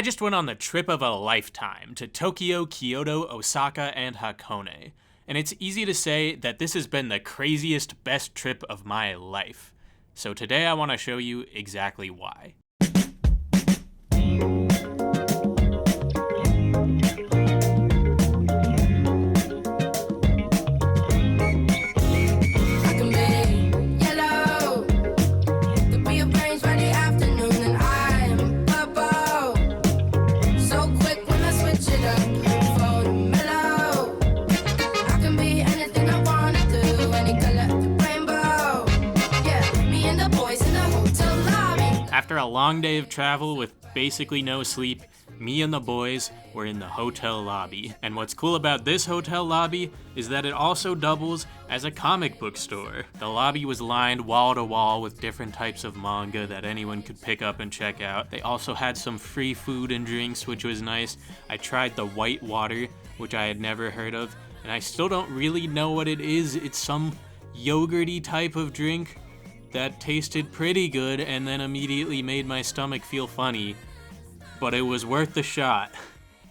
I just went on the trip of a lifetime to Tokyo, Kyoto, Osaka, and Hakone. And it's easy to say that this has been the craziest, best trip of my life. So today I want to show you exactly why. After a long day of travel with basically no sleep, me and the boys were in the hotel lobby. And what's cool about this hotel lobby is that it also doubles as a comic book store. The lobby was lined wall to wall with different types of manga that anyone could pick up and check out. They also had some free food and drinks, which was nice. I tried the white water, which I had never heard of, and I still don't really know what it is. It's some yogurty type of drink that tasted pretty good and then immediately made my stomach feel funny, but it was worth the shot.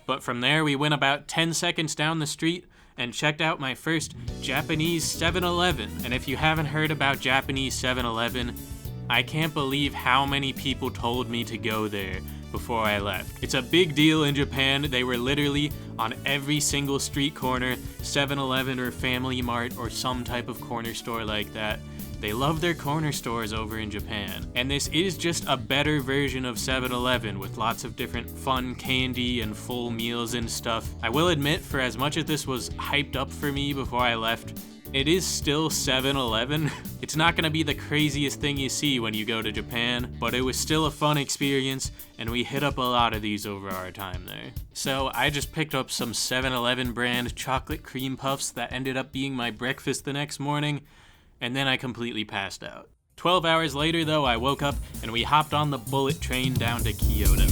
But from there we went about 10 seconds down the street and checked out my first Japanese 7-Eleven. And if you haven't heard about Japanese 7-Eleven, I can't believe how many people told me to go there before I left. It's a big deal in Japan. They were literally on every single street corner, 7-Eleven or Family Mart or some type of corner store like that. They love their corner stores over in Japan. And this is just a better version of 7-Eleven with lots of different fun candy and full meals and stuff. I will admit, for as much as this was hyped up for me before I left, it is still 7-Eleven. It's not gonna be the craziest thing you see when you go to Japan, but it was still a fun experience, and we hit up a lot of these over our time there. So I just picked up some 7-Eleven brand chocolate cream puffs that ended up being my breakfast the next morning, and then I completely passed out. 12 hours later though, I woke up and we hopped on the bullet train down to Kyoto.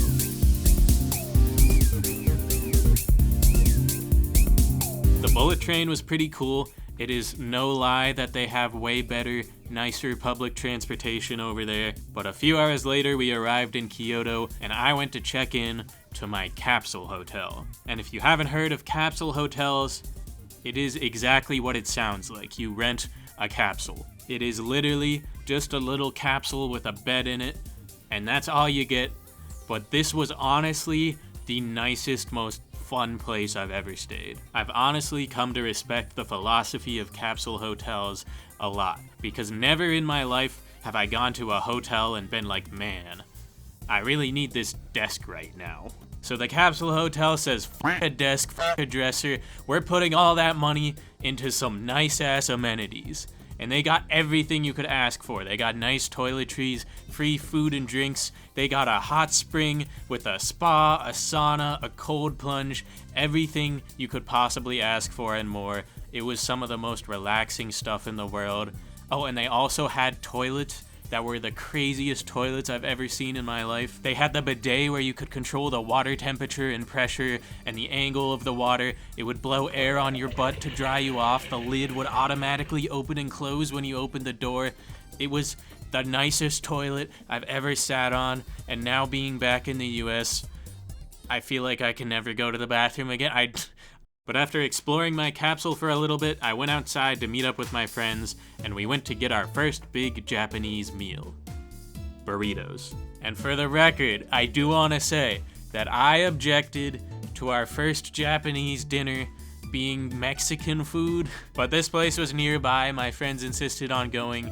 The bullet train was pretty cool. It is no lie that they have way better, nicer public transportation over there. But a few hours later we arrived in Kyoto and I went to check in to my Capsule Hotel. And if you haven't heard of Capsule Hotels, it is exactly what it sounds like. You rent a capsule. It is literally just a little capsule with a bed in it, and that's all you get. But this was honestly the nicest, most fun place I've ever stayed. I've honestly come to respect the philosophy of capsule hotels a lot, because never in my life have I gone to a hotel and been like, man, I really need this desk right now. So the Capsule Hotel says, f a desk, f a dresser, we're putting all that money into some nice-ass amenities. And they got everything you could ask for. They got nice toiletries, free food and drinks. They got a hot spring with a spa, a sauna, a cold plunge, everything you could possibly ask for and more. It was some of the most relaxing stuff in the world. Oh, and they also had toilets that were the craziest toilets I've ever seen in my life. They had the bidet where you could control the water temperature and pressure and the angle of the water. It would blow air on your butt to dry you off. The lid would automatically open and close when you opened the door. It was the nicest toilet I've ever sat on, and now being back in the US, I feel like I can never go to the bathroom again. But after exploring my capsule for a little bit, I went outside to meet up with my friends, and we went to get our first big Japanese meal. Burritos. And for the record, I do want to say that I objected to our first Japanese dinner being Mexican food, but this place was nearby, my friends insisted on going,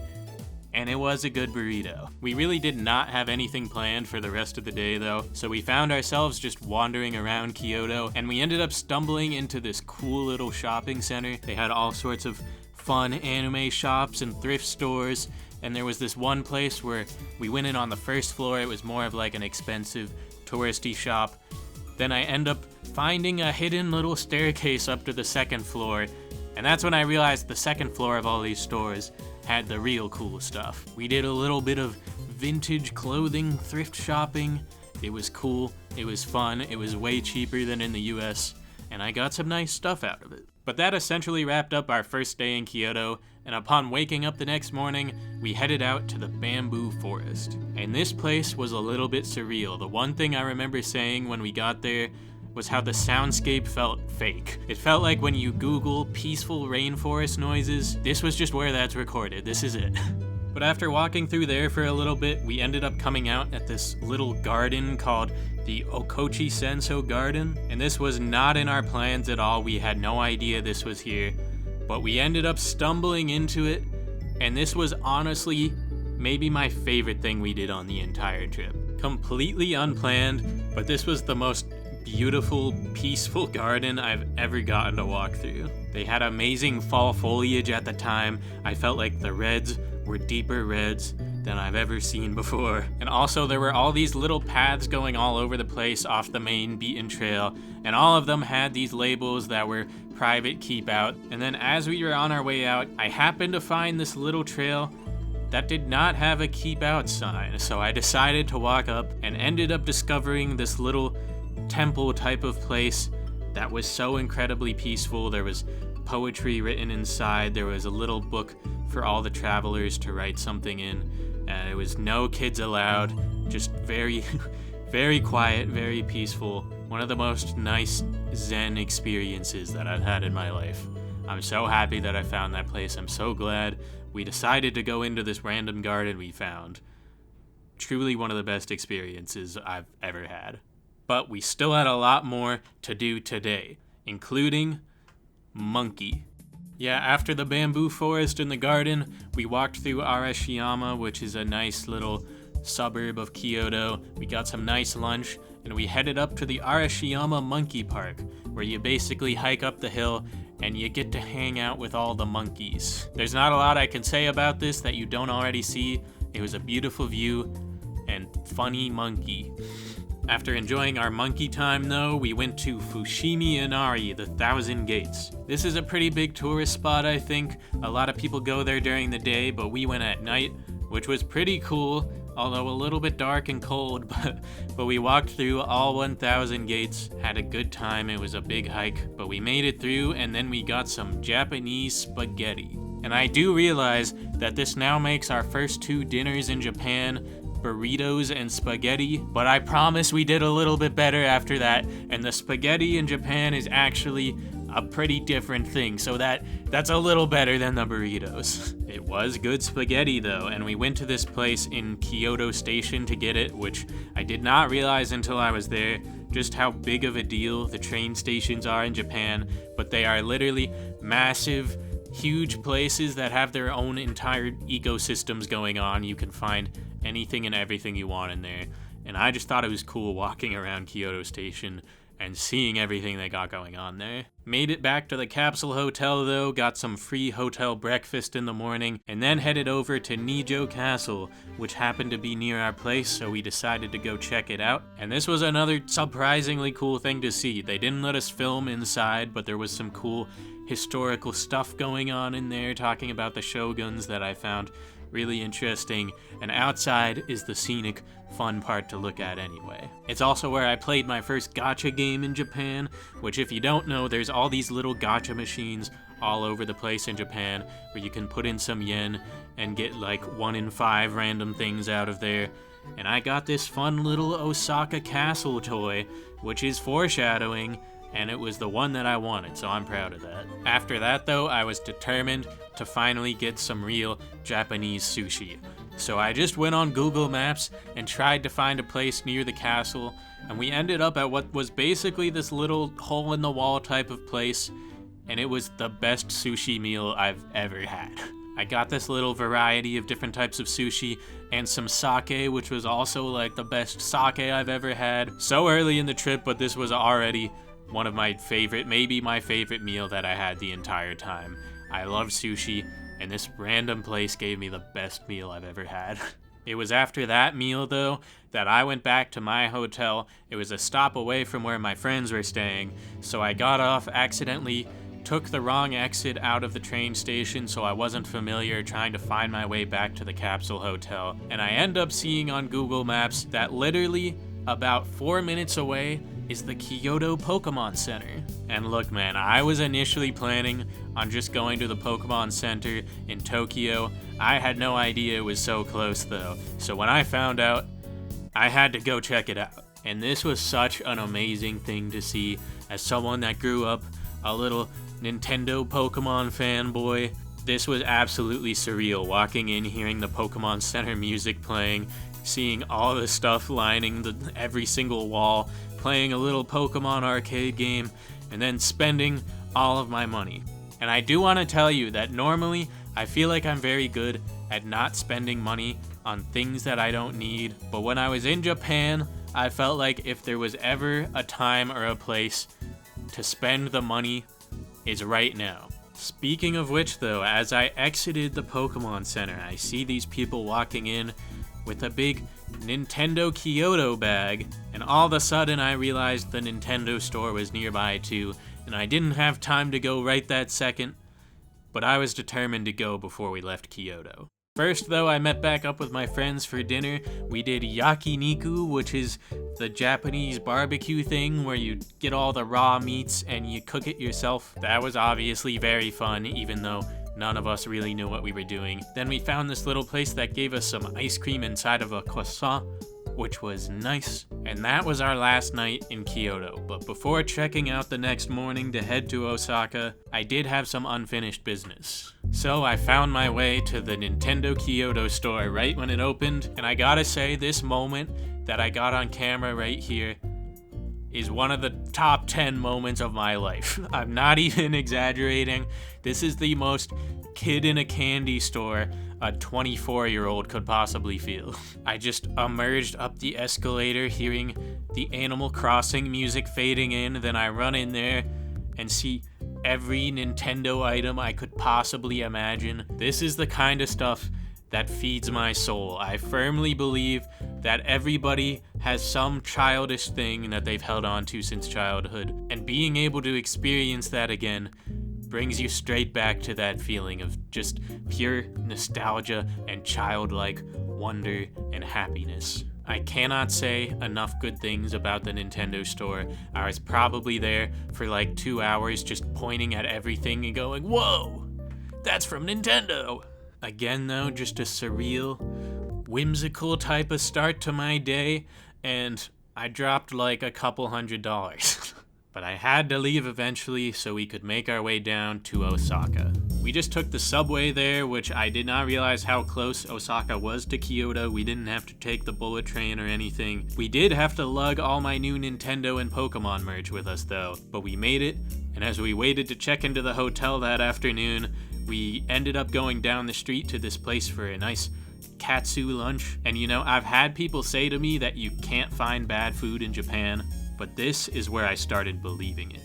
and it was a good burrito. We really did not have anything planned for the rest of the day though, so we found ourselves just wandering around Kyoto, and we ended up stumbling into this cool little shopping center. They had all sorts of fun anime shops and thrift stores, and there was this one place where we went in on the first floor. It was more of like an expensive touristy shop. Then I end up finding a hidden little staircase up to the second floor, and that's when I realized the second floor of all these stores had the real cool stuff. We did a little bit of vintage clothing thrift shopping. It was cool, it was fun, it was way cheaper than in the US, and I got some nice stuff out of it. But that essentially wrapped up our first day in Kyoto, and upon waking up the next morning, we headed out to the bamboo forest. And this place was a little bit surreal. The one thing I remember saying when we got there was how the soundscape felt fake. It felt like when you Google peaceful rainforest noises, this was just where that's recorded. This is it. But after walking through there for a little bit, we ended up coming out at this little garden called the Okochi Sanso Garden. And this was not in our plans at all. We had no idea this was here. But we ended up stumbling into it. And this was honestly maybe my favorite thing we did on the entire trip. Completely unplanned, but this was the most beautiful, peaceful garden I've ever gotten to walk through. They had amazing fall foliage at the time. I felt like the reds were deeper reds than I've ever seen before. And also there were all these little paths going all over the place off the main beaten trail, and all of them had these labels that were private keep out. And then as we were on our way out, I happened to find this little trail that did not have a keep out sign. So I decided to walk up and ended up discovering this little temple type of place that was so incredibly peaceful. There was poetry written inside. There was a little book for all the travelers to write something in. And it was no kids allowed. Just very, very quiet, very peaceful. One of the most nice Zen experiences that I've had in my life. I'm so happy that I found that place. I'm so glad we decided to go into this random garden we found. Truly one of the best experiences I've ever had. But we still had a lot more to do today, including monkey. Yeah, after the bamboo forest and the garden, we walked through Arashiyama, which is a nice little suburb of Kyoto. We got some nice lunch, and we headed up to the Arashiyama Monkeypark, where you basically hike up the hill and you get to hang out with all the monkeys. There's not a lot I can say about this that you don't already see. It was a beautiful view and funny monkey. After enjoying our monkey time though, we went to Fushimi Inari, the Thousand Gates. This is a pretty big tourist spot, I think. A lot of people go there during the day, but we went at night, which was pretty cool, although a little bit dark and cold, but we walked through all 1,000 gates, had a good time. It was a big hike, but we made it through, and then we got some Japanese spaghetti. And I do realize that this now makes our first 2 dinners in Japan burritos and spaghetti, but I promise we did a little bit better after that, and the spaghetti in Japan is actually a pretty different thing, so that's a little better than the burritos. It was good spaghetti though, and we went to this place in Kyoto Station to get it, which I did not realize until I was there, just how big of a deal the train stations are in Japan, but they are literally massive, huge places that have their own entire ecosystems going on. You can find anything and everything you want in there, and I just thought it was cool walking around Kyoto Station and seeing everything they got going on there. Made it back to the Capsule Hotel though, got some free hotel breakfast in the morning, and then headed over to Nijo Castle, which happened to be near our place, so we decided to go check it out. And this was another surprisingly cool thing to see. They didn't let us film inside, but there was some cool historical stuff going on in there, talking about the shoguns that I found really interesting, and outside is the scenic, fun part to look at anyway. It's also where I played my first gacha game in Japan, which if you don't know, there's all these little gacha machines all over the place in Japan where you can put in some yen and get like 1 in 5 random things out of there. And I got this fun little Osaka Castle toy, which is foreshadowing, and it was the one that I wanted, so I'm proud of that. After that though, I was determined to finally get some real Japanese sushi. So I just went on Google Maps and tried to find a place near the castle, and we ended up at what was basically this little hole-in-the-wall type of place, and it was the best sushi meal I've ever had. I got this little variety of different types of sushi and some sake, which was also like the best sake I've ever had. So early in the trip, but this was already one of my favorite, maybe my favorite meal that I had the entire time. I love sushi, and this random place gave me the best meal I've ever had. It was after that meal, though, that I went back to my hotel. It was a stop away from where my friends were staying, so I got off, accidentally took the wrong exit out of the train station, so I wasn't familiar, trying to find my way back to the Capsule Hotel. And I end up seeing on Google Maps that literally about 4 minutes away is the Kyoto Pokemon Center. And look, man, I was initially planning on just going to the Pokemon Center in Tokyo. I had no idea it was so close though. So when I found out, I had to go check it out. And this was such an amazing thing to see as someone that grew up a little Nintendo Pokemon fanboy. This was absolutely surreal, walking in, hearing the Pokemon Center music playing, seeing all the stuff lining every single wall, playing a little Pokemon arcade game, and then spending all of my money. And I do want to tell you that normally I feel like I'm very good at not spending money on things that I don't need, but when I was in Japan, I felt like if there was ever a time or a place to spend the money, it's right now. Speaking of which though, as I exited the Pokemon Center, I see these people walking in with a big Nintendo Kyoto bag, and all of a sudden I realized the Nintendo store was nearby too, and I didn't have time to go right that second, but I was determined to go before we left Kyoto. First though, I met back up with my friends for dinner. We did Yakiniku, which is the Japanese barbecue thing where you get all the raw meats and you cook it yourself. That was obviously very fun, even though none of us really knew what we were doing. Then we found this little place that gave us some ice cream inside of a croissant, which was nice. And that was our last night in Kyoto. But before checking out the next morning to head to Osaka, I did have some unfinished business. So I found my way to the Nintendo Kyoto store right when it opened, and I gotta say, this moment that I got on camera right here is one of the top 10 moments of my life. I'm not even exaggerating. This is the most kid in a candy store a 24-year-old could possibly feel. I just emerged up the escalator hearing the Animal Crossing music fading in, then I run in there and see every Nintendo item I could possibly imagine. This is the kind of stuff that feeds my soul. I firmly believe that everybody has some childish thing that they've held on to since childhood, and being able to experience that again brings you straight back to that feeling of just pure nostalgia and childlike wonder and happiness. I cannot say enough good things about the Nintendo store. I was probably there for like 2 hours just pointing at everything and going, whoa, that's from Nintendo. Again though, just a surreal, whimsical type of start to my day, and I dropped like a couple $100. But I had to leave eventually so we could make our way down to Osaka. We just took the subway there, which I did not realize how close Osaka was to Kyoto. We didn't have to take the bullet train or anything. We did have to lug all my new Nintendo and Pokemon merch with us though, but we made it, and as we waited to check into the hotel that afternoon, we ended up going down the street to this place for a nice katsu lunch. And you know, I've had people say to me that you can't find bad food in Japan, but this is where I started believing it.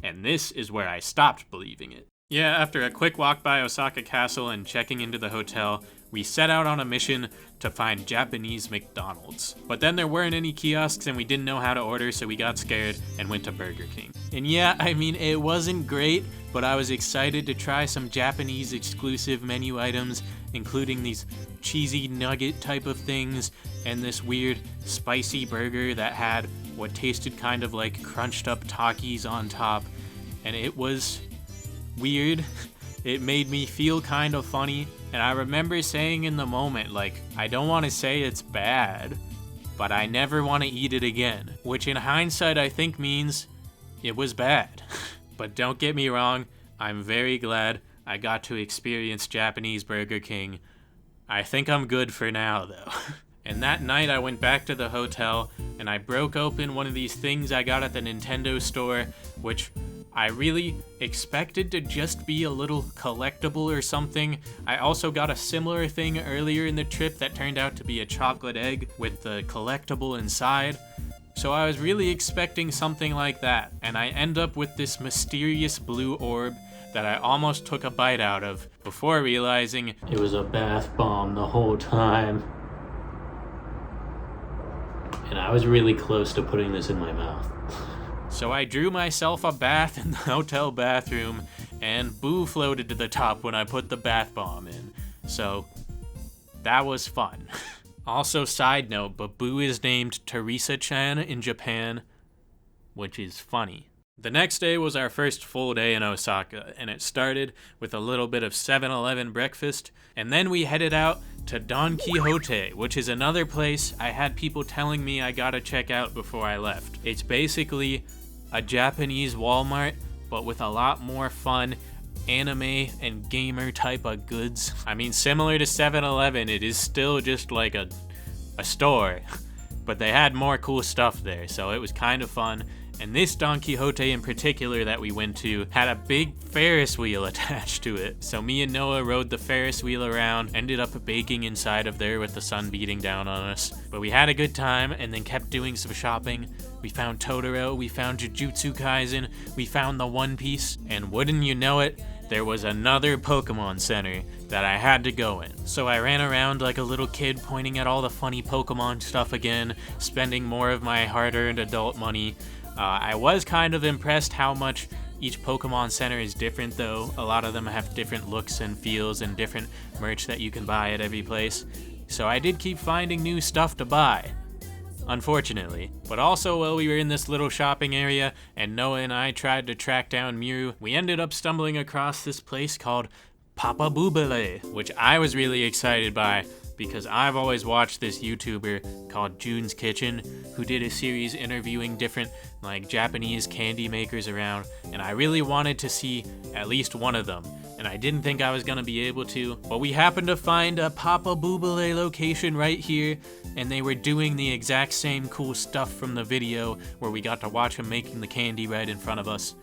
And this is where I stopped believing it. Yeah, after a quick walk by Osaka Castle and checking into the hotel, we set out on a mission to find Japanese McDonald's. But then there weren't any kiosks and we didn't know how to order, so we got scared and went to Burger King. And yeah, I mean, it wasn't great, but I was excited to try some Japanese exclusive menu items, including these cheesy nugget type of things and this weird spicy burger that had what tasted kind of like crunched up Takis on top. And it was weird. It made me feel kind of funny. And I remember saying in the moment, like, I don't want to say it's bad, but I never want to eat it again. Which in hindsight I think means it was bad. But don't get me wrong, I'm very glad I got to experience Japanese Burger King. I think I'm good for now though. And that night I went back to the hotel and I broke open one of these things I got at the Nintendo store, which I really expected to just be a little collectible or something. I also got a similar thing earlier in the trip that turned out to be a chocolate egg with the collectible inside. So I was really expecting something like that, and I end up with this mysterious blue orb that I almost took a bite out of before realizing it was a bath bomb the whole time. And I was really close to putting this in my mouth. So I drew myself a bath in the hotel bathroom, and Boo floated to the top when I put the bath bomb in. So that was fun. Also, side note, Babu is named Teresa-chan in Japan, which is funny. The next day was our first full day in Osaka, and it started with a little bit of 7-Eleven breakfast, and then we headed out to Don Quijote, which is another place I had people telling me I gotta check out before I left. It's basically a Japanese Walmart, but with a lot more fun anime and gamer type of goods. I mean, similar to 7-Eleven, it is still just like a store, but they had more cool stuff there, so it was kind of fun. And this Don Quijote in particular that we went to had a big Ferris wheel attached to it. So me and Noah rode the Ferris wheel around, ended up baking inside of there with the sun beating down on us. But we had a good time and then kept doing some shopping. We found Totoro, we found Jujutsu Kaisen, we found the One Piece, and wouldn't you know it, there was another Pokemon Center that I had to go in. So I ran around like a little kid pointing at all the funny Pokemon stuff again, spending more of my hard-earned adult money. I was kind of impressed how much each Pokemon Center is different though. A lot of them have different looks and feels and different merch that you can buy at every place. So I did keep finding new stuff to buy, unfortunately. But also while we were in this little shopping area and Noah and I tried to track down Miru, we ended up stumbling across this place called Papabubble, which I was really excited by because I've always watched this YouTuber called June's Kitchen who did a series interviewing different like Japanese candy makers around, and I really wanted to see at least one of them, and I didn't think I was gonna be able to, but we happened to find a Papabubble location right here, and they were doing the exact same cool stuff from the video where we got to watch them making the candy right in front of us,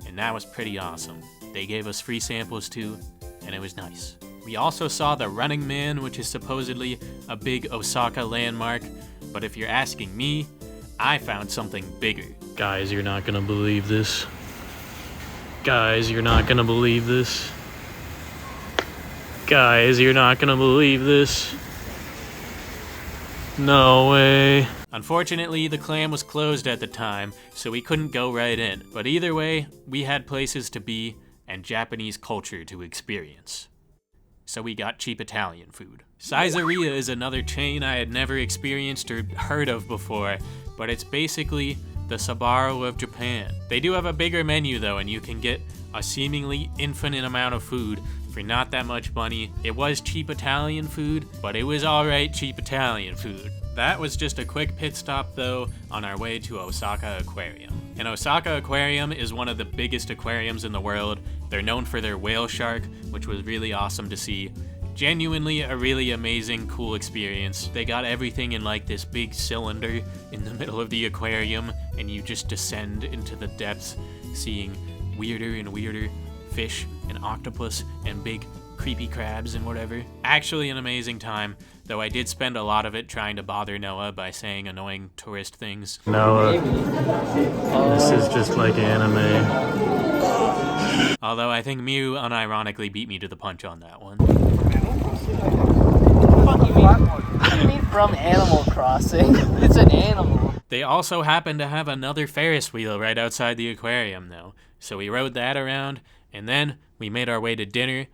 and that was pretty awesome. They gave us free samples too, and it was nice. We also saw the Running Man, which is supposedly a big Osaka landmark, but if you're asking me, I found something bigger. Guys, you're not gonna believe this. Guys, you're not gonna believe this. Guys, you're not gonna believe this. No way. Unfortunately, the clam was closed at the time, so we couldn't go right in. But either way, we had places to be and Japanese culture to experience. So we got cheap Italian food. Saizeriya is another chain I had never experienced or heard of before, but it's basically the Sbarro of Japan. They do have a bigger menu though, and you can get a seemingly infinite amount of food for not that much money. It was cheap Italian food, but it was alright cheap Italian food. That was just a quick pit stop though on our way to Osaka Aquarium. And Osaka Aquarium is one of the biggest aquariums in the world. They're known for their whale shark, which was really awesome to see. Genuinely a really amazing, cool experience. They got everything in like this big cylinder in the middle of the aquarium, and you just descend into the depths, seeing weirder and weirder fish and octopus and big creepy crabs and whatever. Actually an amazing time, though I did spend a lot of it trying to bother Noah by saying annoying tourist things. Noah, this is just like anime. Although I think Miu unironically beat me to the punch on that one. What do you mean from Animal Crossing? It's an animal. They also happen to have another Ferris wheel right outside the aquarium though, so we rode that around, and then we made our way to dinner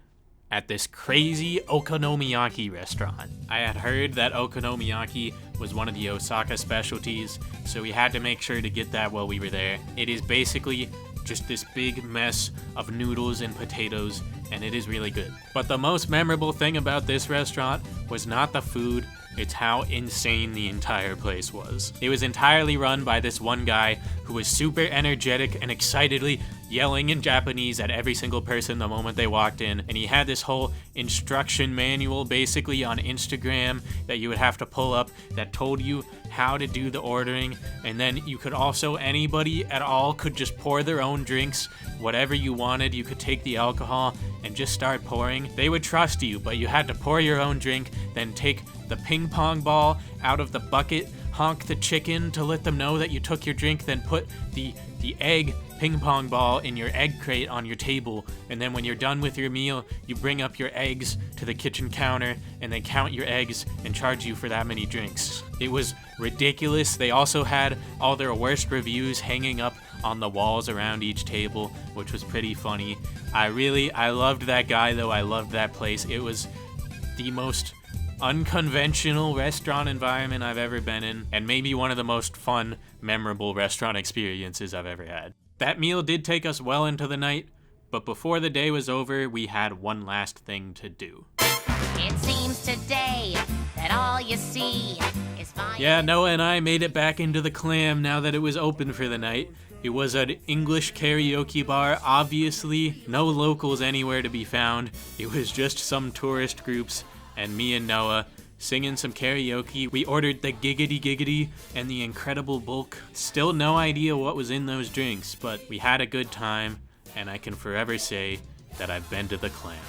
at this crazy Okonomiyaki restaurant. I had heard that Okonomiyaki was one of the Osaka specialties, so we had to make sure to get that while we were there. It is basically just this big mess of noodles and potatoes, and it is really good. But the most memorable thing about this restaurant was not the food, it's how insane the entire place was. It was entirely run by this one guy who was super energetic and excitedly yelling in Japanese at every single person the moment they walked in, and he had this whole instruction manual basically on Instagram that you would have to pull up that told you how to do the ordering, and then you could also, anybody at all could just pour their own drinks, whatever you wanted. You could take the alcohol and just start pouring. They would trust you, but you had to pour your own drink, then take the ping pong ball out of the bucket, honk the chicken to let them know that you took your drink, then put the egg ping pong ball in your egg crate on your table, and then when you're done with your meal, you bring up your eggs to the kitchen counter, and they count your eggs and charge you for that many drinks. It was ridiculous. They also had all their worst reviews hanging up on the walls around each table, which was pretty funny. I loved that guy though. I loved that place. It was the most unconventional restaurant environment I've ever been in, and maybe one of the most fun, memorable restaurant experiences I've ever had. That meal did take us well into the night, but before the day was over, we had one last thing to do. It seems today that all you see is fire. Yeah, Noah and I made it back into the Clam now that it was open for the night. It was an English karaoke bar, obviously, no locals anywhere to be found. It was just some tourist groups and me and Noah singing some karaoke. We ordered the Giggity Giggity and the Incredible Bulk. Still no idea what was in those drinks, but we had a good time, and I can forever say that I've been to the Clam.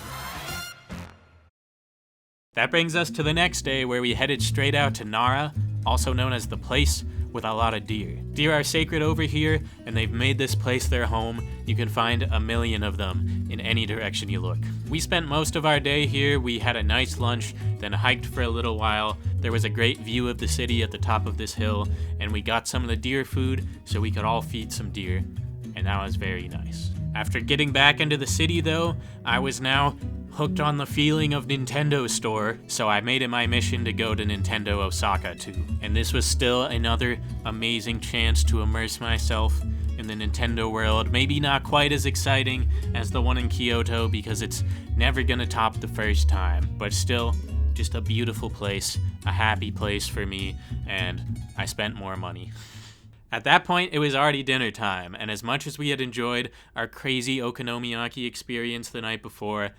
That brings us to the next day, where we headed straight out to Nara, also known as the place with a lot of deer. Deer are sacred over here, and they've made this place their home. You can find a million of them in any direction you look. We spent most of our day here. We had a nice lunch, then hiked for a little while. There was a great view of the city at the top of this hill, and we got some of the deer food so we could all feed some deer, and that was very nice. After getting back into the city, though, I was now hooked on the feeling of Nintendo Store, so I made it my mission to go to Nintendo Osaka too. And this was still another amazing chance to immerse myself in the Nintendo world. Maybe not quite as exciting as the one in Kyoto, because it's never gonna top the first time, but still just a beautiful place, a happy place for me, and I spent more money. At that point, it was already dinner time, and as much as we had enjoyed our crazy okonomiyaki experience the night before,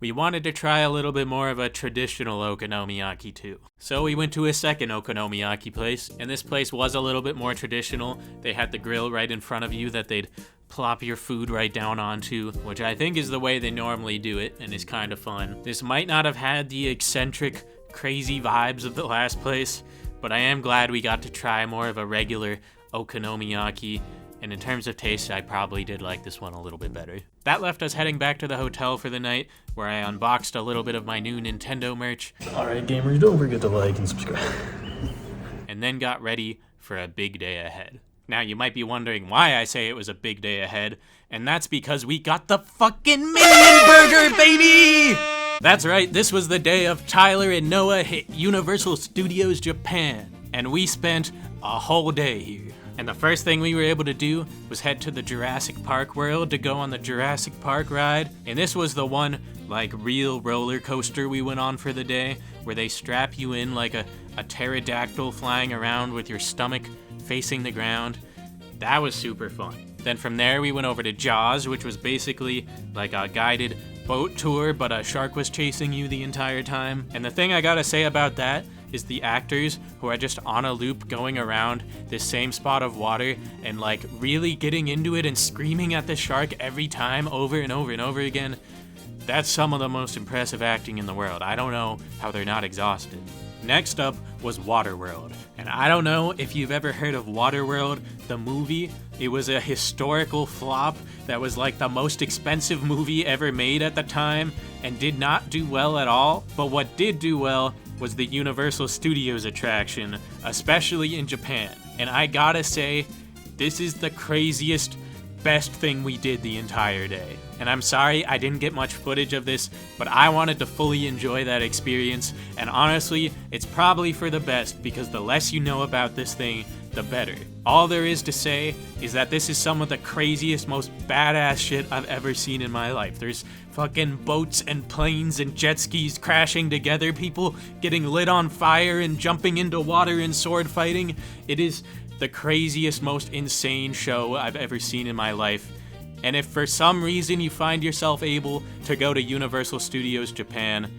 we wanted to try a little bit more of a traditional okonomiyaki too. So we went to a second okonomiyaki place, and this place was a little bit more traditional. They had the grill right in front of you that they'd plop your food right down onto, which I think is the way they normally do it, and is kind of fun. This might not have had the eccentric, crazy vibes of the last place, but I am glad we got to try more of a regular okonomiyaki, and in terms of taste, I probably did like this one a little bit better. That left us heading back to the hotel for the night, where I unboxed a little bit of my new Nintendo merch. Alright gamers, don't forget to like and subscribe. And then got ready for a big day ahead. Now you might be wondering why I say it was a big day ahead, and that's because we got the fucking Minion Burger, baby! That's right, this was the day of Tyler and Noah hit Universal Studios Japan, and we spent a whole day here. And the first thing we were able to do was head to the Jurassic Park world to go on the Jurassic Park ride. And this was the one, like, real roller coaster we went on for the day, where they strap you in like a pterodactyl flying around with your stomach facing the ground. That was super fun. Then from there we went over to Jaws, which was basically like a guided boat tour, but a shark was chasing you the entire time. And the thing I gotta say about that is the actors who are just on a loop going around this same spot of water and like really getting into it and screaming at the shark every time over and over and over again. That's some of the most impressive acting in the world. I don't know how they're not exhausted. Next up was Waterworld. And I don't know if you've ever heard of Waterworld, the movie. It was a historical flop that was like the most expensive movie ever made at the time and did not do well at all. But what did do well was the Universal Studios attraction, especially in Japan. And I gotta say, this is the craziest, best thing we did the entire day. And I'm sorry I didn't get much footage of this, but I wanted to fully enjoy that experience, and honestly, it's probably for the best, because the less you know about this thing, the better. All there is to say is that this is some of the craziest, most badass shit I've ever seen in my life. There's fucking boats and planes and jet skis crashing together, people getting lit on fire and jumping into water and sword fighting. It is the craziest, most insane show I've ever seen in my life. And if for some reason you find yourself able to go to Universal Studios Japan,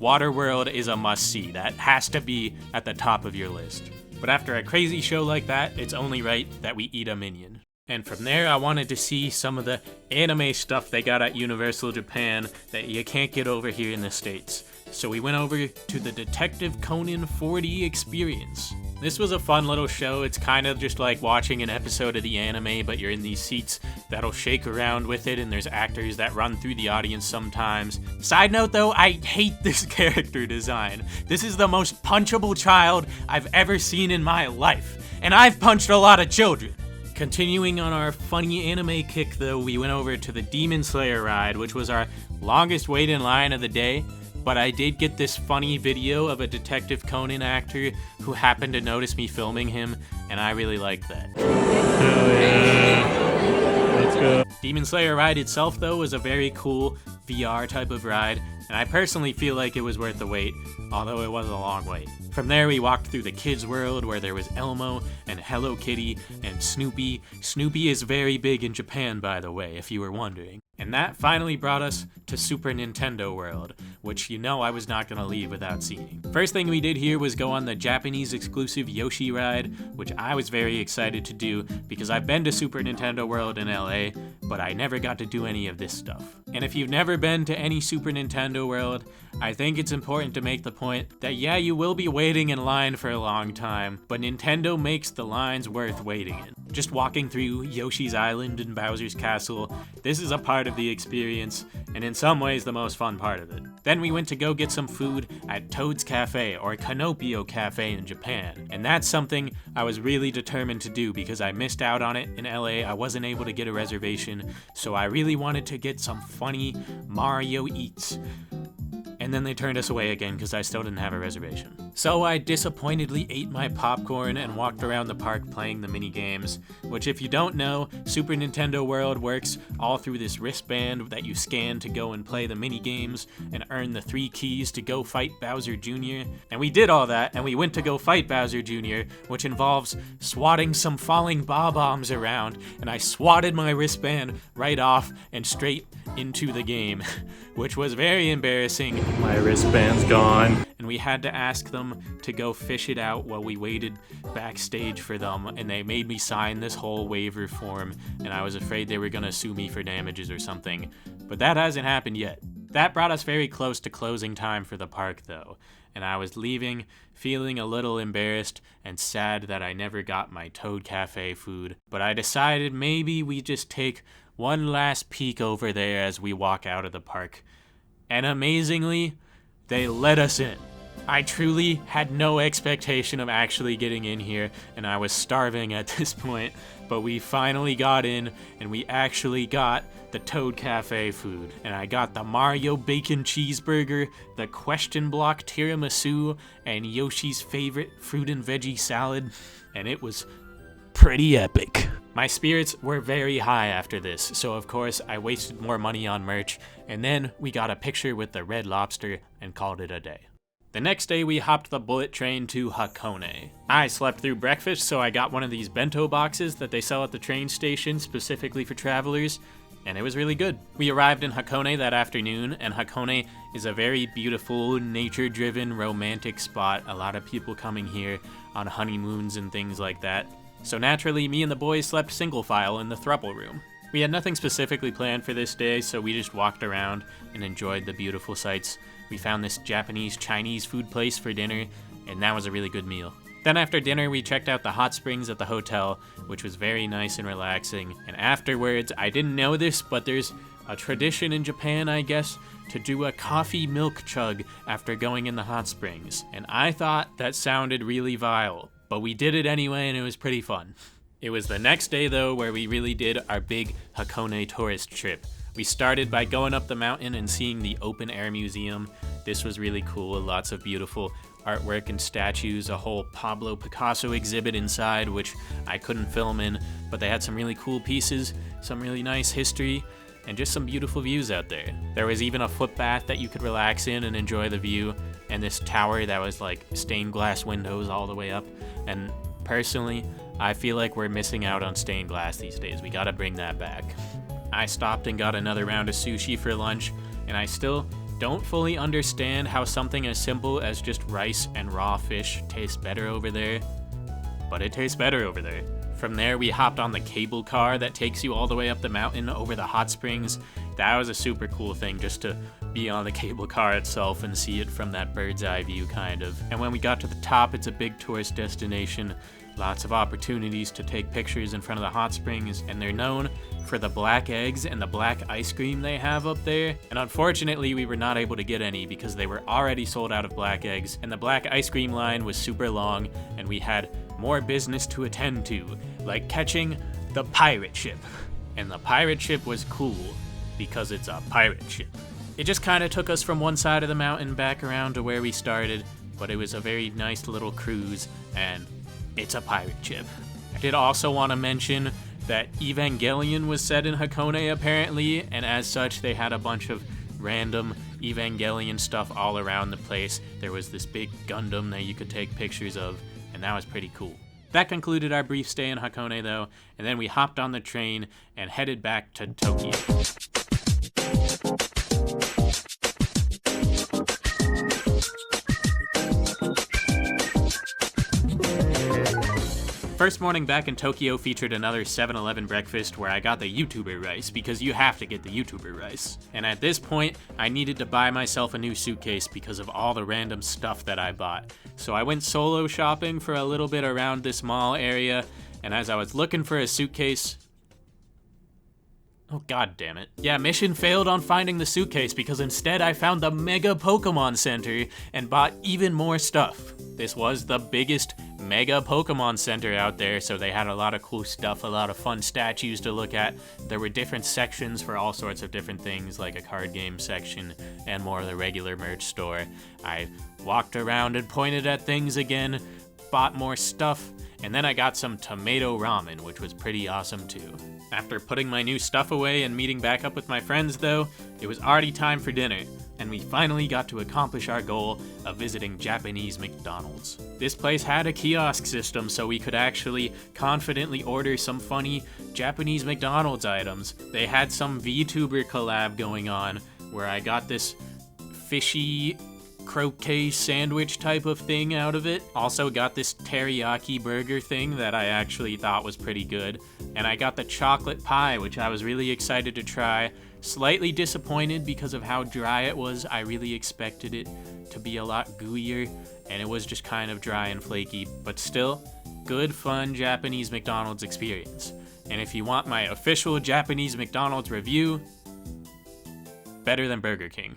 Waterworld is a must-see. That has to be at the top of your list. But after a crazy show like that, it's only right that we eat a Minion. And from there, I wanted to see some of the anime stuff they got at Universal Japan that you can't get over here in the States. So we went over to the Detective Conan 4D experience. This was a fun little show. It's kind of just like watching an episode of the anime, but you're in these seats that'll shake around with it, and there's actors that run through the audience sometimes. Side note though, I hate this character design. This is the most punchable child I've ever seen in my life, and I've punched a lot of children. Continuing on our funny anime kick though, we went over to the Demon Slayer ride, which was our longest wait in line of the day. but I did get this funny video of a Detective Conan actor who happened to notice me filming him, and I really liked that. Hell yeah. Let's go. Demon Slayer ride itself, though, was a very cool VR type of ride, and I personally feel like it was worth the wait, although it was a long wait. From there, we walked through the kids' world where there was Elmo and Hello Kitty and Snoopy. Snoopy is very big in Japan, by the way, if you were wondering. And that finally brought us to Super Nintendo World, which you know I was not going to leave without seeing. First thing we did here was go on the Japanese exclusive Yoshi ride, which I was very excited to do because I've been to Super Nintendo World in LA, but I never got to do any of this stuff. And if you've never been to any Super Nintendo World, I think it's important to make the point that yeah, you will be waiting in line for a long time, but Nintendo makes the lines worth waiting in. Just walking through Yoshi's Island and Bowser's Castle, this is a part of the experience, and in some ways the most fun part of it. Then we went to go get some food at Toad's Cafe, or Kanopio Cafe in Japan, and that's something I was really determined to do because I missed out on it in LA. I wasn't able to get a reservation, so I really wanted to get some funny Mario eats. And then they turned us away again because I still didn't have a reservation. So I disappointedly ate my popcorn and walked around the park playing the mini games, which if you don't know, Super Nintendo World works all through this wristband that you scan to go and play the mini games and earn the 3 keys to go fight Bowser Jr. And we did all that, and we went to go fight Bowser Jr., which involves swatting some falling bob-ombs around, and I swatted my wristband right off and straight into the game, which was very embarrassing. My wristband's gone. And we had to ask them to go fish it out while we waited backstage for them, and they made me sign this whole waiver form, and I was afraid they were gonna sue me for damages or something, but that hasn't happened yet. That brought us very close to closing time for the park though, and I was leaving feeling a little embarrassed and sad that I never got my Toad Cafe food, but I decided maybe we just take one last peek over there as we walk out of the park. And amazingly, they let us in. I truly had no expectation of actually getting in here, and I was starving at this point, but we finally got in, and we actually got the Toad Cafe food. And I got the Mario Bacon Cheeseburger, the Question Block Tiramisu, and Yoshi's favorite fruit and veggie salad, and it was pretty epic. My spirits were very high after this, so of course I wasted more money on merch, and then we got a picture with the Red Lobster and called it a day. The next day we hopped the bullet train to Hakone. I slept through breakfast, so I got one of these bento boxes that they sell at the train station specifically for travelers, and it was really good. We arrived in Hakone that afternoon, and Hakone is a very beautiful, nature-driven, romantic spot. A lot of people coming here on honeymoons and things like that. So naturally, me and the boys slept single file in the throuple room. We had nothing specifically planned for this day, so we just walked around and enjoyed the beautiful sights. We found this Japanese-Chinese food place for dinner, and that was a really good meal. Then after dinner, we checked out the hot springs at the hotel, which was very nice and relaxing. And afterwards, I didn't know this, but there's a tradition in Japan, I guess, to do a coffee milk chug after going in the hot springs. And I thought that sounded really vile, but we did it anyway, and it was pretty fun. It was the next day, though, where we really did our big Hakone tourist trip. We started by going up the mountain and seeing the open air museum. This was really cool, lots of beautiful artwork and statues, a whole Pablo Picasso exhibit inside, which I couldn't film in, but they had some really cool pieces, some really nice history, and just some beautiful views out there. There was even a foot bath that you could relax in and enjoy the view, and this tower that was like stained glass windows all the way up. And personally, I feel like we're missing out on stained glass these days. We gotta bring that back. I stopped and got another round of sushi for lunch, and I still don't fully understand how something as simple as just rice and raw fish tastes better over there, but it tastes better over there. From there, we hopped on the cable car that takes you all the way up the mountain over the hot springs. That was a super cool thing, just to be on the cable car itself and see it from that bird's eye view, kind of. And when we got to the top, it's a big tourist destination. Lots of opportunities to take pictures in front of the hot springs, and they're known for the black eggs and the black ice cream they have up there. And unfortunately, we were not able to get any because they were already sold out of black eggs, and the black ice cream line was super long, and we had more business to attend to, like catching the pirate ship. And the pirate ship was cool because it's a pirate ship. It just kind of took us from one side of the mountain back around to where we started, but it was a very nice little cruise, and it's a pirate ship. I did also want to mention that Evangelion was set in Hakone apparently, and as such they had a bunch of random Evangelion stuff all around the place. There was this big Gundam that you could take pictures of, and that was pretty cool. That concluded our brief stay in Hakone though, and then we hopped on the train and headed back to Tokyo. First morning back in Tokyo featured another 7-Eleven breakfast where I got the YouTuber rice, because you have to get the YouTuber rice. And at this point, I needed to buy myself a new suitcase because of all the random stuff that I bought. So I went solo shopping for a little bit around this mall area, and as I was looking for a suitcase... Oh, god damn it. Yeah, mission failed on finding the suitcase because instead I found the Mega Pokemon Center and bought even more stuff. This was the biggest Mega Pokemon Center out there, so they had a lot of cool stuff, a lot of fun statues to look at. There were different sections for all sorts of different things, like a card game section and more of the regular merch store. I walked around and pointed at things again, bought more stuff, and then I got some tomato ramen, which was pretty awesome too. After putting my new stuff away and meeting back up with my friends though, it was already time for dinner, and we finally got to accomplish our goal of visiting Japanese McDonald's. This place had a kiosk system, so we could actually confidently order some funny Japanese McDonald's items. They had some VTuber collab going on, where I got this fishy croquet sandwich type of thing out of it. Also got this teriyaki burger thing that I actually thought was pretty good. And I got the chocolate pie, which I was really excited to try. Slightly disappointed because of how dry it was. I really expected it to be a lot gooier, and it was just kind of dry and flaky, but still, good fun Japanese McDonald's experience. And if you want my official Japanese McDonald's review, better than Burger King.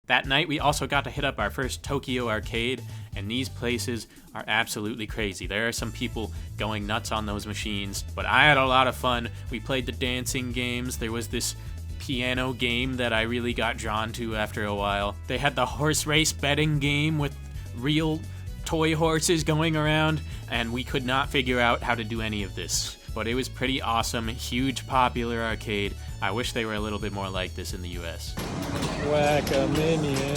That night, we also got to hit up our first Tokyo arcade, and these places are absolutely crazy. There are some people going nuts on those machines, but I had a lot of fun. We played the dancing games. There was this piano game that I really got drawn to after a while. They had the horse race betting game with real toy horses going around, and we could not figure out how to do any of this. But it was pretty awesome, huge popular arcade. I wish they were a little bit more like this in the US. Whack a minion.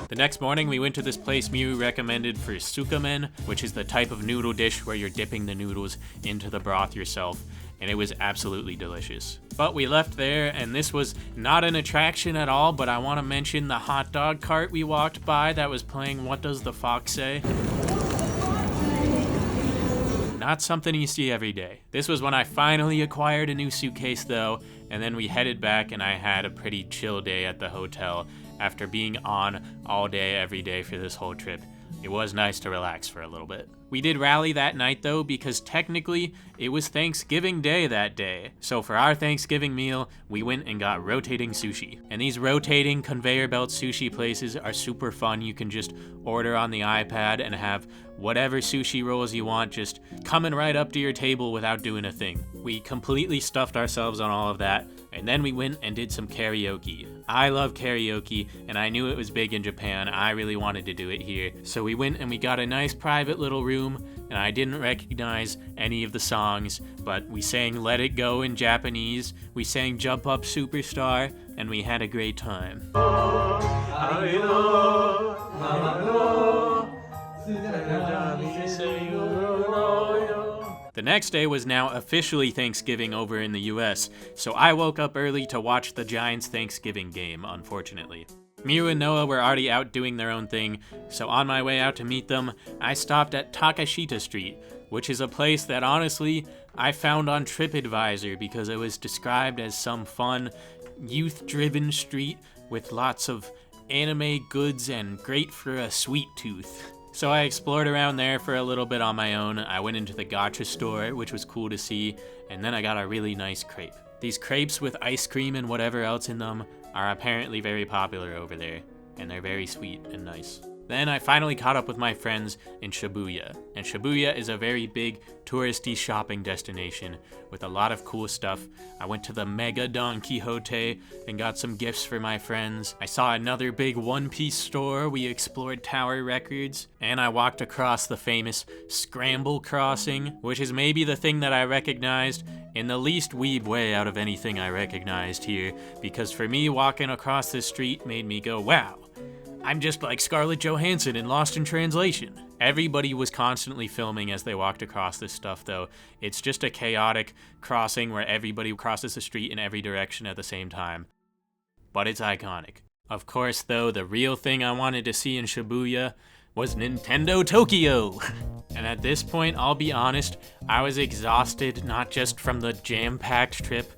The next morning, we went to this place Miu recommended for Tsukemen, which is the type of noodle dish where you're dipping the noodles into the broth yourself, and it was absolutely delicious. But we left there, and this was not an attraction at all, but I want to mention the hot dog cart we walked by that was playing What Does the Fox Say? Not something you see every day. This was when I finally acquired a new suitcase though, and then we headed back and I had a pretty chill day at the hotel after being on all day every day for this whole trip. It was nice to relax for a little bit. We did rally that night though, because technically it was Thanksgiving Day that day. So for our Thanksgiving meal, we went and got rotating sushi. And these rotating conveyor belt sushi places are super fun. You can just order on the iPad and have whatever sushi rolls you want just coming right up to your table without doing a thing. We completely stuffed ourselves on all of that, and then we went and did some karaoke. I love karaoke, and I knew it was big in Japan. I really wanted to do it here. So we went and we got a nice private little room, and I didn't recognize any of the songs, but we sang Let It Go in Japanese, we sang Jump Up Superstar, and we had a great time. The next day was now officially Thanksgiving over in the US, so I woke up early to watch the Giants Thanksgiving game, unfortunately. Miu and Noah were already out doing their own thing, so on my way out to meet them, I stopped at Takeshita Street, which is a place that honestly I found on TripAdvisor because it was described as some fun, youth-driven street with lots of anime goods and great for a sweet tooth. So I explored around there for a little bit on my own. I went into the gacha store, which was cool to see, and then I got a really nice crepe. These crepes with ice cream and whatever else in them are apparently very popular over there, and they're very sweet and nice. Then I finally caught up with my friends in Shibuya, and Shibuya is a very big touristy shopping destination with a lot of cool stuff. I went to the Mega Don Quijote and got some gifts for my friends. I saw another big one-piece store. We explored Tower Records, and I walked across the famous Scramble crossing, which is maybe the thing that I recognized in the least weeb way out of anything I recognized here, because for me, walking across this street made me go, wow, I'm just like Scarlett Johansson in Lost in Translation. Everybody was constantly filming as they walked across this stuff, though. It's just a chaotic crossing where everybody crosses the street in every direction at the same time. But it's iconic. Of course, though, the real thing I wanted to see in Shibuya was Nintendo Tokyo. And at this point, I'll be honest, I was exhausted not just from the jam-packed trip,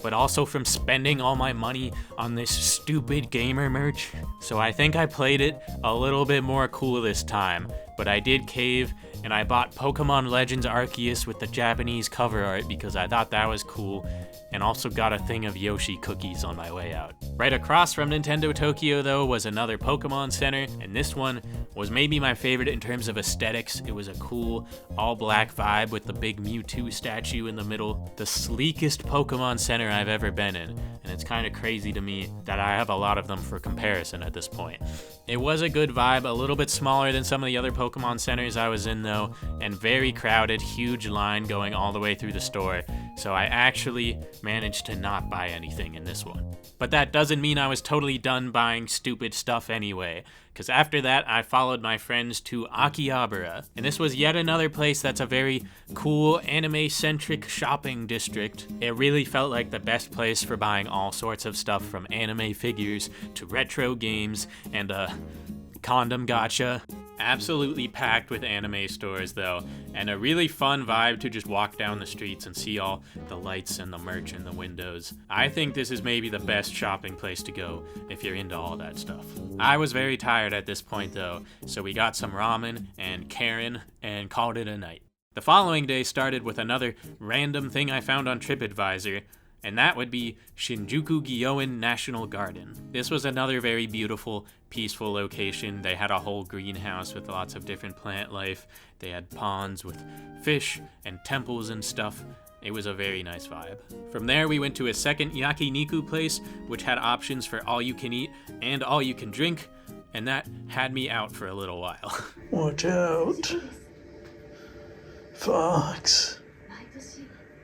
but also from spending all my money on this stupid gamer merch. So I think I played it a little bit more cool this time, but I did cave and I bought Pokemon Legends Arceus with the Japanese cover art because I thought that was cool, and also got a thing of Yoshi cookies on my way out. Right across from Nintendo Tokyo, though, was another Pokemon Center, and this one was maybe my favorite in terms of aesthetics. It was a cool, all-black vibe with the big Mewtwo statue in the middle. The sleekest Pokemon Center I've ever been in, and it's kind of crazy to me that I have a lot of them for comparison at this point. It was a good vibe, a little bit smaller than some of the other Pokemon Centers I was in, though, and very crowded, huge line going all the way through the store, so I actually managed to not buy anything in this one. But that doesn't mean I was totally done buying stupid stuff anyway, because after that I followed my friends to Akihabara, and this was yet another place that's a very cool anime-centric shopping district. It really felt like the best place for buying all sorts of stuff from anime figures to retro games and a condom gacha. Absolutely packed with anime stores though, and a really fun vibe to just walk down the streets and see all the lights and the merch in the windows. I think this is maybe the best shopping place to go if you're into all that stuff. I was very tired at this point though, so we got some ramen and Karen and called it a night. The following day started with another random thing I found on TripAdvisor, and that would be Shinjuku Gyoen National Garden. This was another very beautiful, peaceful location. They had a whole greenhouse with lots of different plant life. They had ponds with fish and temples and stuff. It was a very nice vibe. From there, we went to a second Yakiniku place, which had options for all you can eat and all you can drink, and that had me out for a little while. Watch out. Fox.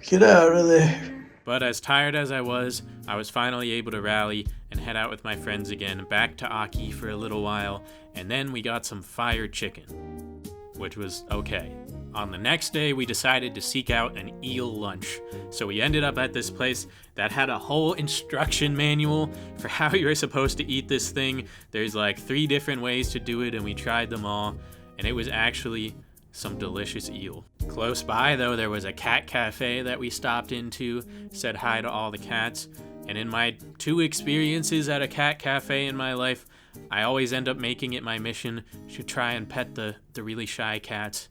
Get out of there. But as tired as I was finally able to rally and head out with my friends again, back to Aki for a little while, and then we got some fire chicken, which was okay. On the next day, we decided to seek out an eel lunch. So we ended up at this place that had a whole instruction manual for how you were supposed to eat this thing. There's like 3 different ways to do it, and we tried them all, and it was actually some delicious eel. Close by, though, there was a cat cafe that we stopped into, said hi to all the cats, and in my 2 experiences at a cat cafe in my life, I always end up making it my mission to try and pet the really shy cats,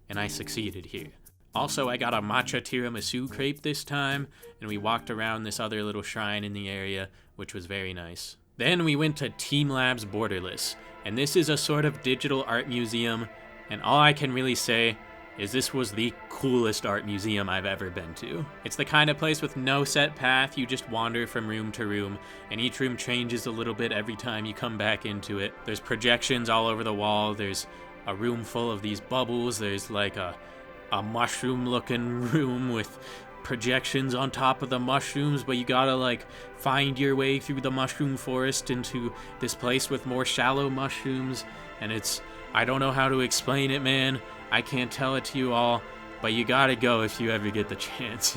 and I succeeded here. Also, I got a matcha tiramisu crepe this time, and we walked around this other little shrine in the area, which was very nice. Then we went to Team Labs Borderless, and this is a sort of digital art museum, and all I can really say is this was the coolest art museum I've ever been to. It's the kind of place with no set path, you just wander from room to room, and each room changes a little bit every time you come back into it. There's projections all over the wall, there's a room full of these bubbles, there's like a mushroom-looking room with projections on top of the mushrooms, but you gotta like find your way through the mushroom forest into this place with more shallow mushrooms, and I don't know how to explain it, man. I can't tell it to you all, but you gotta go if you ever get the chance.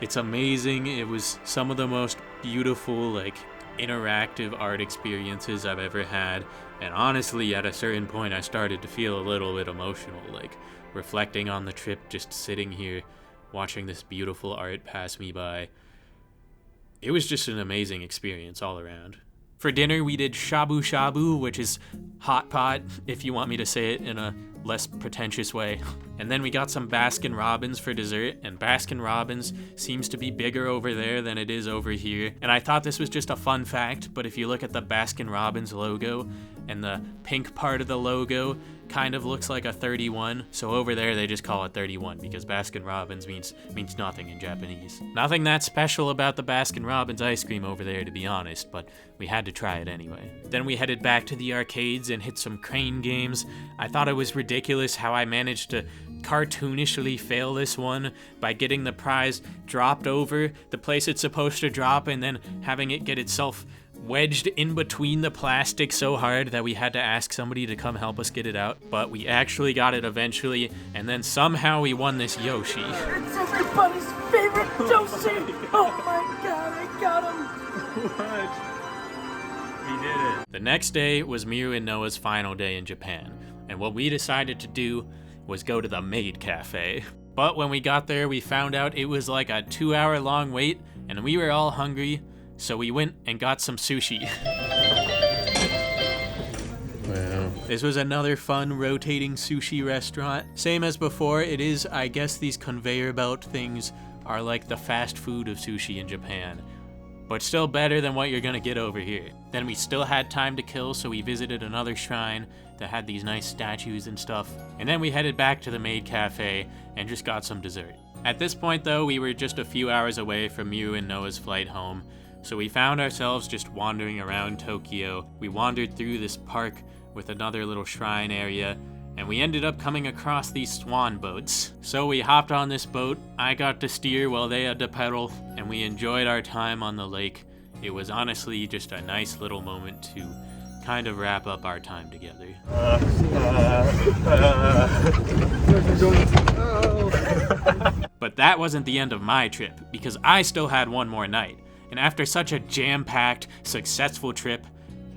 It's amazing. It was some of the most beautiful, like, interactive art experiences I've ever had, and honestly, at a certain point, I started to feel a little bit emotional, like, reflecting on the trip, just sitting here, watching this beautiful art pass me by. It was just an amazing experience all around. For dinner, we did Shabu Shabu, which is hot pot, if you want me to say it in a less pretentious way. And then we got some Baskin Robbins for dessert, and Baskin Robbins seems to be bigger over there than it is over here. And I thought this was just a fun fact, but if you look at the Baskin Robbins logo, and the pink part of the logo kind of looks like a 31, so over there they just call it 31 because Baskin Robbins means nothing in Japanese. Nothing that special about the Baskin Robbins ice cream over there, to be honest, but we had to try it anyway. Then we headed back to the arcades and hit some crane games. I thought it was ridiculous how I managed to cartoonishly fail this one by getting the prize dropped over the place it's supposed to drop and then having it get itself wedged in between the plastic so hard that we had to ask somebody to come help us get it out. But we actually got it eventually, and then somehow we won this Yoshi. It's everybody's favorite Yoshi! Oh my god, I got him! What? We did it. The next day was Miru and Noah's final day in Japan, and what we decided to do was go to the Maid Cafe. But when we got there, we found out it was like a 2-hour long wait, and we were all hungry, so we went and got some sushi. Wow. This was another fun rotating sushi restaurant. Same as before, it is, I guess these conveyor belt things are like the fast food of sushi in Japan, but still better than what you're gonna get over here. Then we still had time to kill, so we visited another shrine that had these nice statues and stuff. And then we headed back to the Maid Cafe and just got some dessert. At this point though, we were just a few hours away from Miru and Noah's flight home, so we found ourselves just wandering around Tokyo. We wandered through this park with another little shrine area, and we ended up coming across these Swan Boats. So we hopped on this boat, I got to steer while they had to pedal, and we enjoyed our time on the lake. It was honestly just a nice little moment to kind of wrap up our time together. But that wasn't the end of my trip, because I still had one more night. And after such a jam-packed, successful trip,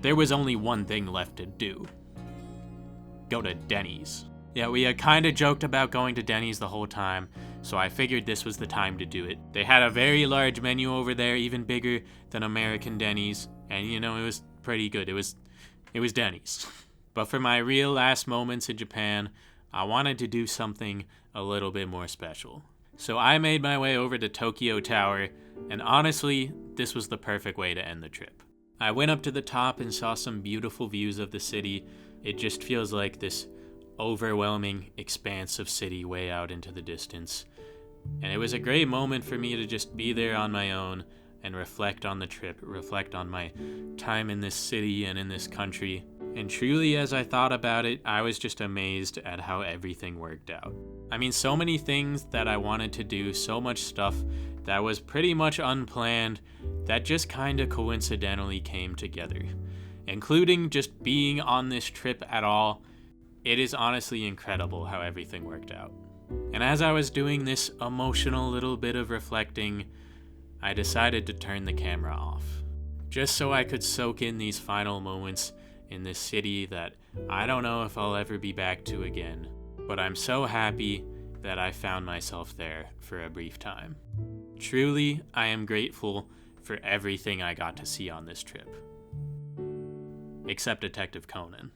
there was only one thing left to do. Go to Denny's. Yeah, we had kinda joked about going to Denny's the whole time, so I figured this was the time to do it. They had a very large menu over there, even bigger than American Denny's, and you know, it was pretty good. It was Denny's. But for my real last moments in Japan, I wanted to do something a little bit more special. So I made my way over to Tokyo Tower, and honestly, this was the perfect way to end the trip. I went up to the top and saw some beautiful views of the city. It just feels like this overwhelming expanse of city way out into the distance. And it was a great moment for me to just be there on my own and reflect on the trip, reflect on my time in this city and in this country. And truly, as I thought about it, I was just amazed at how everything worked out. I mean, so many things that I wanted to do, so much stuff that was pretty much unplanned that just kinda coincidentally came together. Including just being on this trip at all. It is honestly incredible how everything worked out. And as I was doing this emotional little bit of reflecting, I decided to turn the camera off. Just so I could soak in these final moments in this city that I don't know if I'll ever be back to again. But I'm so happy that I found myself there for a brief time. Truly, I am grateful for everything I got to see on this trip. Except Detective Conan.